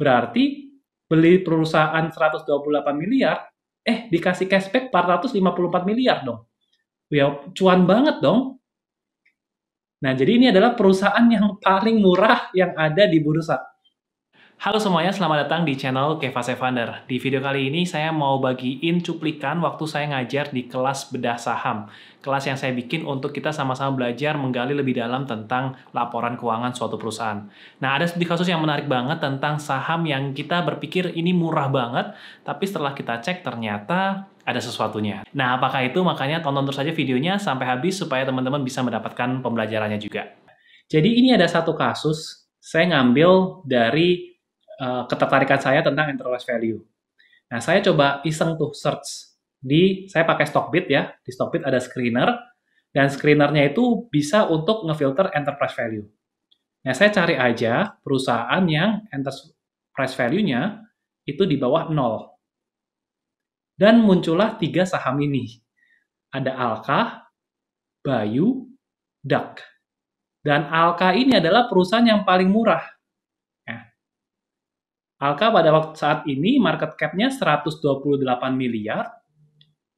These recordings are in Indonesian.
Berarti beli perusahaan 128 miliar, dikasih cashback 454 miliar dong. Ya, cuan banget dong. Nah, jadi ini adalah perusahaan yang paling murah yang ada di bursa. Halo semuanya, selamat datang di channel Keva Sevander. Di video kali ini saya mau bagiin cuplikan waktu saya ngajar di kelas bedah saham. Kelas yang saya bikin untuk kita sama-sama belajar menggali lebih dalam tentang laporan keuangan suatu perusahaan. Nah, ada studi kasus yang menarik banget tentang saham yang kita berpikir ini murah banget, tapi setelah kita cek ternyata ada sesuatunya. Nah, apakah itu? Makanya tonton terus saja videonya sampai habis supaya teman-teman bisa mendapatkan pembelajarannya juga. Jadi ini ada satu kasus, saya ngambil dari ketertarikan saya tentang enterprise value. Nah, saya coba iseng tuh search saya pakai Stockbit ya. Di Stockbit ada screener, dan screenernya itu bisa untuk ngefilter enterprise value. Nah, saya cari aja perusahaan yang enterprise value-nya itu di bawah 0. Dan muncullah 3 saham ini. Ada Alka, Bayu, DAK. Dan Alka ini adalah perusahaan yang paling murah. Alka pada waktu saat ini market cap-nya 128 miliar,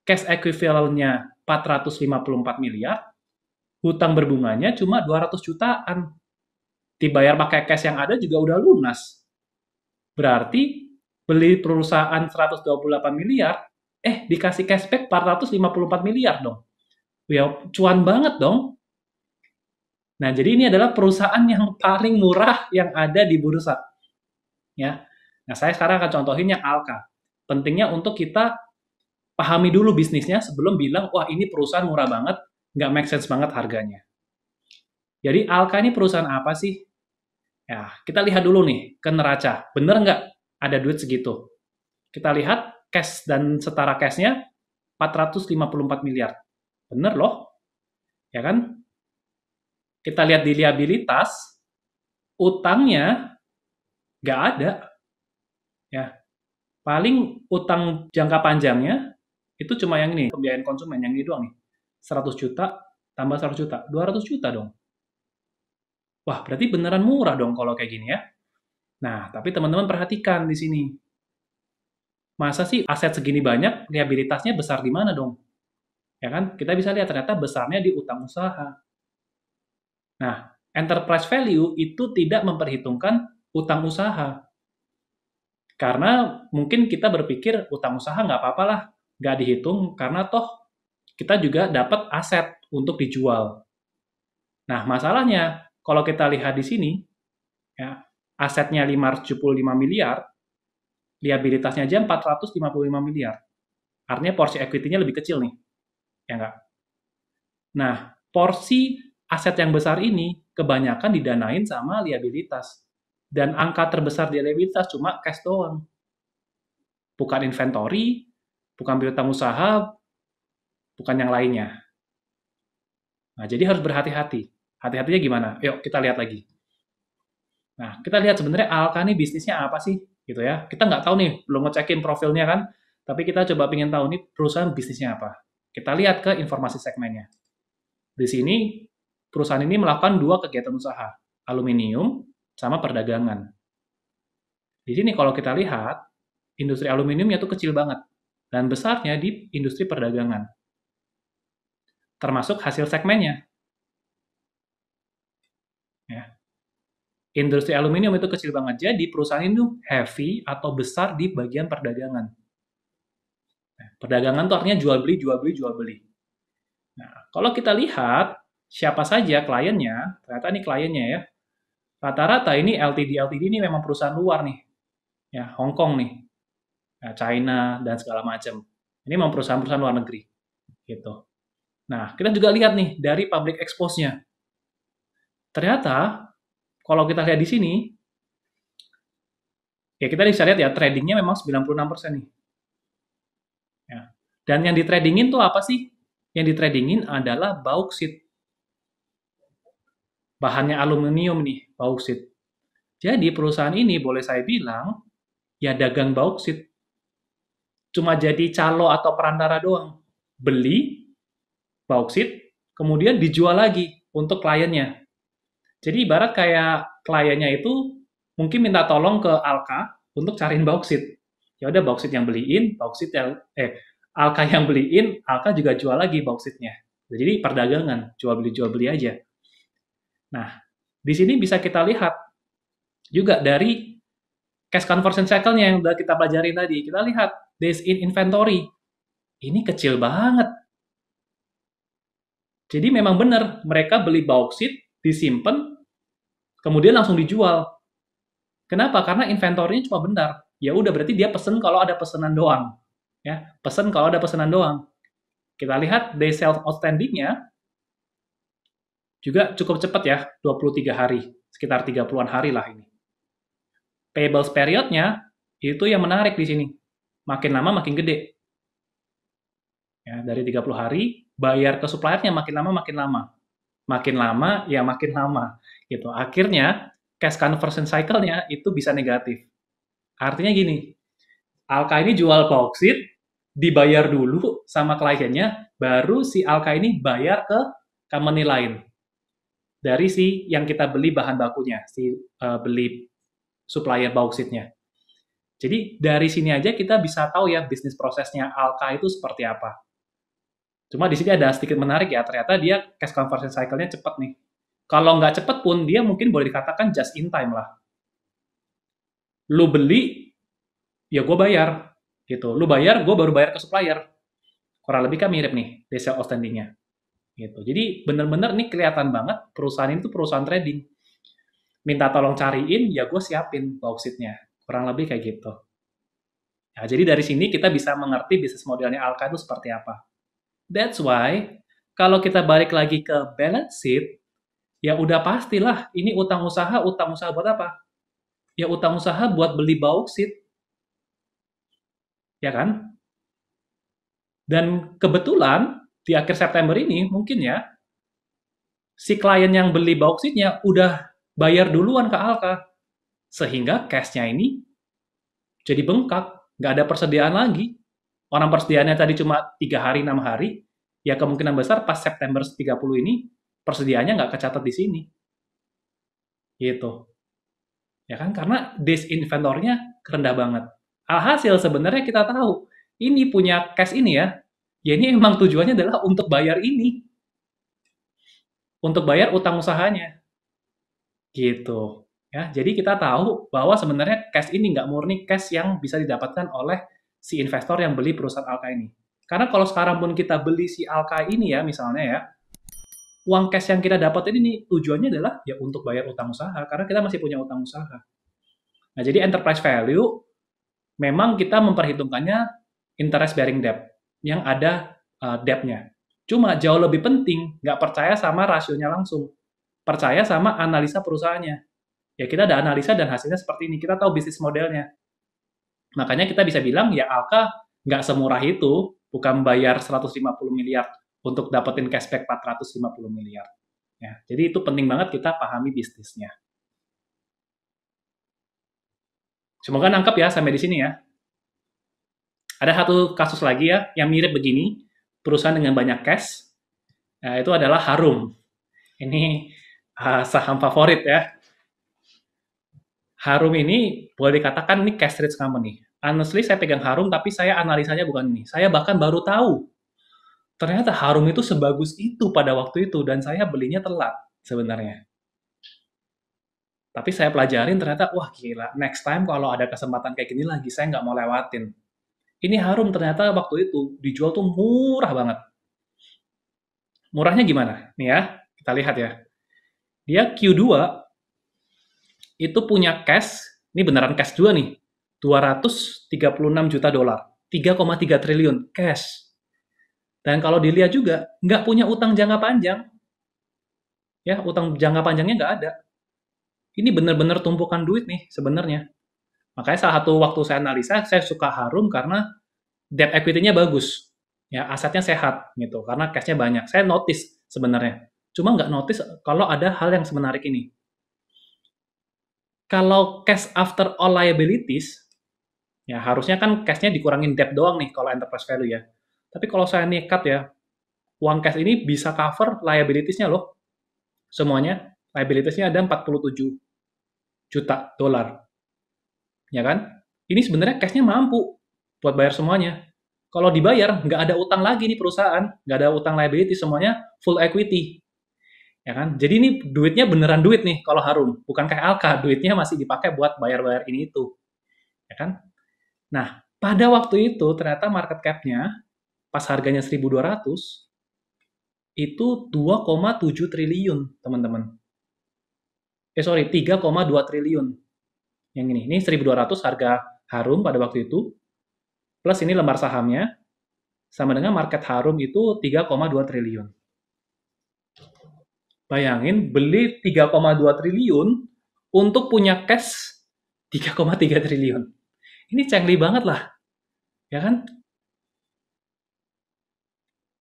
cash equivalent-nya 454 miliar, hutang berbunganya cuma 200 jutaan. Dibayar pakai cash yang ada juga udah lunas. Berarti beli perusahaan 128 miliar, dikasih cashback 454 miliar dong. Ya, cuan banget dong. Nah, jadi ini adalah perusahaan yang paling murah yang ada di bursa. Ya. Nah, saya sekarang akan contohin yang Alka. Pentingnya untuk kita pahami dulu bisnisnya sebelum bilang, wah ini perusahaan murah banget, nggak make sense banget harganya. Jadi Alka ini perusahaan apa sih? Ya, kita lihat dulu nih ke neraca. Bener nggak ada duit segitu? Kita lihat cash dan setara cash-nya 454 miliar. Bener loh. Ya kan? Kita lihat di liabilitas, utangnya nggak ada. Ya, paling utang jangka panjangnya itu cuma yang ini, pembiayaan konsumen, yang ini doang nih. 100 juta tambah 100 juta, 200 juta dong. Wah, berarti beneran murah dong kalau kayak gini ya. Nah, tapi teman-teman perhatikan di sini. Masa sih aset segini banyak, liabilitasnya besar di mana dong? Ya kan? Kita bisa lihat ternyata besarnya di utang usaha. Nah, enterprise value itu tidak memperhitungkan utang usaha. Karena mungkin kita berpikir utang usaha nggak apa-apa lah, nggak dihitung karena toh kita juga dapat aset untuk dijual. Nah, masalahnya kalau kita lihat di sini, ya, asetnya 575 miliar, liabilitasnya aja 455 miliar. Artinya porsi equity-nya lebih kecil nih, ya nggak? Nah, porsi aset yang besar ini kebanyakan didanain sama liabilitas. Dan angka terbesar di liabilitas cuma cash doang. Bukan inventory, bukan piutang usaha, bukan yang lainnya. Nah, jadi harus berhati-hati. Hati-hatinya gimana? Yuk, kita lihat lagi. Nah, kita lihat sebenarnya Alka nih bisnisnya apa sih? Gitu ya. Kita nggak tahu nih, belum ngecekin profilnya kan. Tapi kita coba pengen tahu nih perusahaan bisnisnya apa. Kita lihat ke informasi segmennya. Di sini, perusahaan ini melakukan 2 kegiatan usaha. Aluminium sama perdagangan. Di sini kalau kita lihat, industri aluminiumnya tuh kecil banget. Dan besarnya di industri perdagangan. Termasuk hasil segmennya. Ya. Industri aluminium itu kecil banget. Jadi perusahaan itu heavy atau besar di bagian perdagangan. Nah, perdagangan itu artinya jual beli, jual beli, jual beli. Nah, kalau kita lihat siapa saja kliennya, ternyata ini kliennya ya. Rata-rata ini LTD ini memang perusahaan luar nih. Ya, Hong Kong nih. Ya, China dan segala macam. Ini memang perusahaan-perusahaan luar negeri. Gitu. Nah, kita juga lihat nih dari public expose-nya. Ternyata kalau kita lihat di sini, ya kita bisa lihat ya tradingnya memang 96% nih. Ya. Dan yang ditradingin tuh apa sih? Yang ditradingin adalah bauksit. Bahannya aluminium nih, bauksit. Jadi perusahaan ini boleh saya bilang, ya dagang bauksit. Cuma jadi calo atau perantara doang. Beli bauksit, kemudian dijual lagi untuk kliennya. Jadi ibarat kayak kliennya itu mungkin minta tolong ke Alka untuk cariin bauksit. Ya udah bauksit yang beliin, Alka yang beliin, Alka juga jual lagi bauksitnya. Jadi perdagangan, jual beli aja. Nah, di sini bisa kita lihat juga dari cash conversion cycle-nya yang udah kita pelajari tadi. Kita lihat days in inventory. Ini kecil banget. Jadi memang benar, mereka beli bauksit, disimpan, kemudian langsung dijual. Kenapa? Karena inventory-nya cuma bentar. Ya udah berarti dia pesen kalau ada pesanan doang. Ya, pesen kalau ada pesanan doang. Kita lihat day sales outstanding-nya juga cukup cepat ya, 23 hari, sekitar 30-an hari lah ini. Payables period-nya itu yang menarik di sini. Makin lama makin gede. Ya, dari 30 hari, bayar ke supplier-nya makin lama makin lama. Makin lama, ya makin lama. Gitu. Akhirnya, cash conversion cycle-nya itu bisa negatif. Artinya gini, Alka ini jual bauksit, dibayar dulu sama kliennya, baru si Alka ini bayar ke company lain. Dari si yang kita beli bahan bakunya, beli supplier bauksitnya. Jadi dari sini aja kita bisa tahu ya bisnis prosesnya Alka itu seperti apa. Cuma di sini ada sedikit menarik ya, ternyata dia cash conversion cycle-nya cepat nih. Kalau nggak cepat pun, dia mungkin boleh dikatakan just in time lah. Lu beli, ya gue bayar. Gitu. Lu bayar, gue baru bayar ke supplier. Kurang lebih kan mirip nih, day sales outstanding-nya. Gitu. Jadi bener-bener nih kelihatan banget perusahaan itu perusahaan trading. Minta tolong cariin, ya gue siapin bauksitnya. Kurang lebih kayak gitu. Nah, jadi dari sini kita bisa mengerti bisnis modelnya Alka itu seperti apa. That's why, kalau kita balik lagi ke balance sheet, ya udah pastilah ini utang usaha buat apa? Ya utang usaha buat beli bauksit. Ya kan? Dan kebetulan, di akhir September ini, mungkin ya, si klien yang beli bauksitnya udah bayar duluan ke Alka. Sehingga cash-nya ini jadi bengkak, nggak ada persediaan lagi. Orang persediaannya tadi cuma 3 hari, 6 hari, ya kemungkinan besar pas September 30 ini, persediaannya nggak kecatat di sini. Gitu. Ya kan? Karena days inventory-nya rendah banget. Alhasil sebenarnya kita tahu, ini punya cash ini ya ini emang tujuannya adalah untuk bayar ini. Untuk bayar utang usahanya. Gitu. Ya, jadi kita tahu bahwa sebenarnya cash ini nggak murni cash yang bisa didapatkan oleh si investor yang beli perusahaan Alka ini. Karena kalau sekarang pun kita beli si Alka ini ya, misalnya ya, uang cash yang kita dapat ini tujuannya adalah ya untuk bayar utang usaha, karena kita masih punya utang usaha. Nah, jadi enterprise value memang kita memperhitungkannya interest bearing debt yang ada debt-nya. Cuma jauh lebih penting nggak percaya sama rasionya langsung, percaya sama analisa perusahaannya. Ya kita ada analisa dan hasilnya seperti ini, kita tahu bisnis modelnya. Makanya kita bisa bilang ya Alka nggak semurah itu, bukan bayar 150 miliar untuk dapetin cashback 450 miliar. Ya, jadi itu penting banget kita pahami bisnisnya. Semoga nangkep ya sampai di sini ya. Ada satu kasus lagi ya, yang mirip begini, perusahaan dengan banyak cash, itu adalah Harum. Ini saham favorit ya. Harum ini boleh dikatakan ini cash rich company. Honestly, saya pegang Harum, tapi saya analisanya bukan ini. Saya bahkan baru tahu, ternyata Harum itu sebagus itu pada waktu itu, dan saya belinya telat sebenarnya. Tapi saya pelajarin ternyata, wah gila, next time kalau ada kesempatan kayak gini lagi, saya nggak mau lewatin. Ini Harum ternyata waktu itu dijual tuh murah banget. Murahnya gimana? Nih ya, kita lihat ya. Dia Q2 itu punya cash, ini beneran cash juga nih, 236 juta dolar, 3,3 triliun cash. Dan kalau dilihat juga, nggak punya utang jangka panjang. Ya, utang jangka panjangnya nggak ada. Ini bener-bener tumpukan duit nih sebenarnya. Makanya salah satu waktu saya analisa, saya suka Harum karena debt equity-nya bagus. Ya, asetnya sehat gitu, karena cash-nya banyak. Saya notice sebenarnya. Cuma nggak notice kalau ada hal yang semenarik ini. Kalau cash after all liabilities, ya harusnya kan cash-nya dikurangin debt doang nih kalau enterprise value ya. Tapi kalau saya nekat ya, uang cash ini bisa cover liabilities-nya loh. Semuanya, liabilities-nya ada 47. juta dolar. Ya kan? Ini sebenarnya cash-nya mampu buat bayar semuanya. Kalau dibayar, nggak ada utang lagi nih perusahaan, nggak ada utang liability, semuanya full equity. Ya kan? Jadi ini duitnya beneran duit nih kalau Harum, bukan kayak Alka, duitnya masih dipakai buat bayar-bayar ini itu. Ya kan? Nah, pada waktu itu ternyata market cap-nya pas harganya 1.200 itu 2,7 triliun, teman-teman. Sorry, 3,2 triliun. Yang ini 1.200 harga Harum pada waktu itu, plus ini lembar sahamnya, sama dengan market Harum itu 3,2 triliun. Bayangin, beli 3,2 triliun untuk punya cash 3,3 triliun. Ini cengli banget lah, ya kan?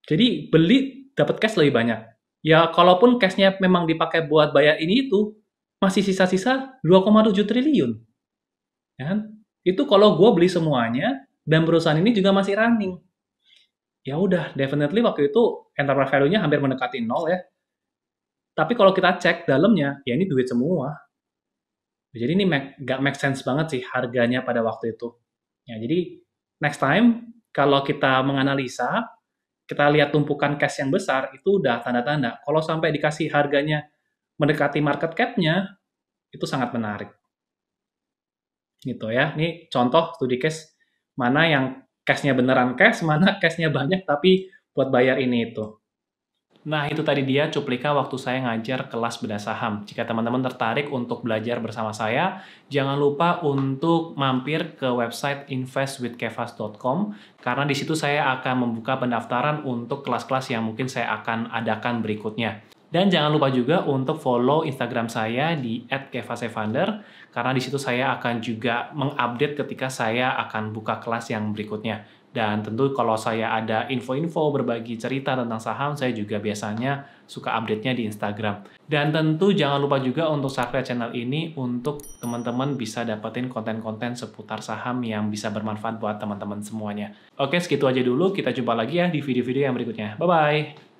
Jadi beli dapat cash lebih banyak. Ya kalaupun cashnya memang dipakai buat bayar ini itu, masih sisa-sisa 2,7 triliun. Ya kan? Itu kalau gue beli semuanya, dan perusahaan ini juga masih running. Ya udah, definitely waktu itu enterprise value-nya hampir mendekati nol ya. Tapi kalau kita cek dalamnya, ya ini duit semua. Jadi ini nggak make sense banget sih harganya pada waktu itu. Ya, jadi next time kalau kita menganalisa, kita lihat tumpukan cash yang besar, itu udah tanda-tanda. Kalau sampai dikasih harganya mendekati market cap-nya, itu sangat menarik. Gitu ya. Ini contoh studi case mana yang cash-nya beneran cash, mana cash-nya banyak tapi buat bayar ini itu. Nah, itu tadi dia cuplikan waktu saya ngajar kelas bedah saham. Jika teman-teman tertarik untuk belajar bersama saya, jangan lupa untuk mampir ke website investwithkevas.com karena di situ saya akan membuka pendaftaran untuk kelas-kelas yang mungkin saya akan adakan berikutnya. Dan jangan lupa juga untuk follow Instagram saya di @kevasevander karena di situ saya akan juga mengupdate ketika saya akan buka kelas yang berikutnya. Dan tentu kalau saya ada info-info berbagi cerita tentang saham, saya juga biasanya suka update-nya di Instagram. Dan tentu jangan lupa juga untuk subscribe channel ini untuk teman-teman bisa dapetin konten-konten seputar saham yang bisa bermanfaat buat teman-teman semuanya. Oke, segitu aja dulu. Kita jumpa lagi ya di video-video yang berikutnya. Bye-bye!